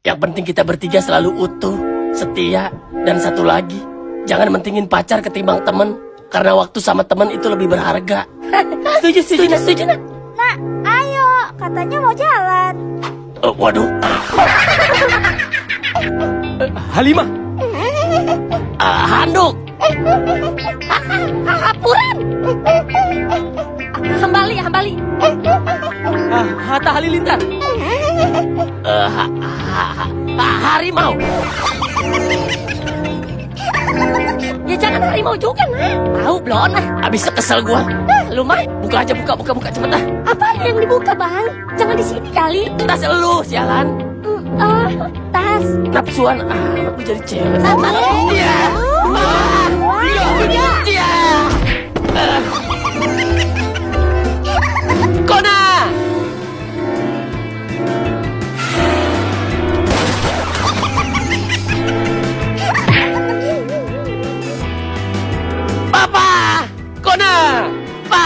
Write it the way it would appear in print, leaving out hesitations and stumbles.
Yang penting kita bertiga selalu utuh, setia, dan satu lagi, jangan mentingin pacar ketimbang temen. Karena waktu sama temen itu lebih berharga. Setuju, Nak. Nak, ayo, katanya mau jalan. Waduh. Halimah. Handuk. Hapuran. Hambali. Hatta Halilintar. Harimau. Ya jangan harimau juga, Nak. Tahu belum, nah. Abis kesel gua. Lu mah, Buka aja, buka cepet dah. apa yang dibuka, Bang? Jangan di sini kali. Tas elu, sialan. Tas. Napsuan amat lu jadi cewek. Iya. Iya. Kona. Papa. Kona. Pa.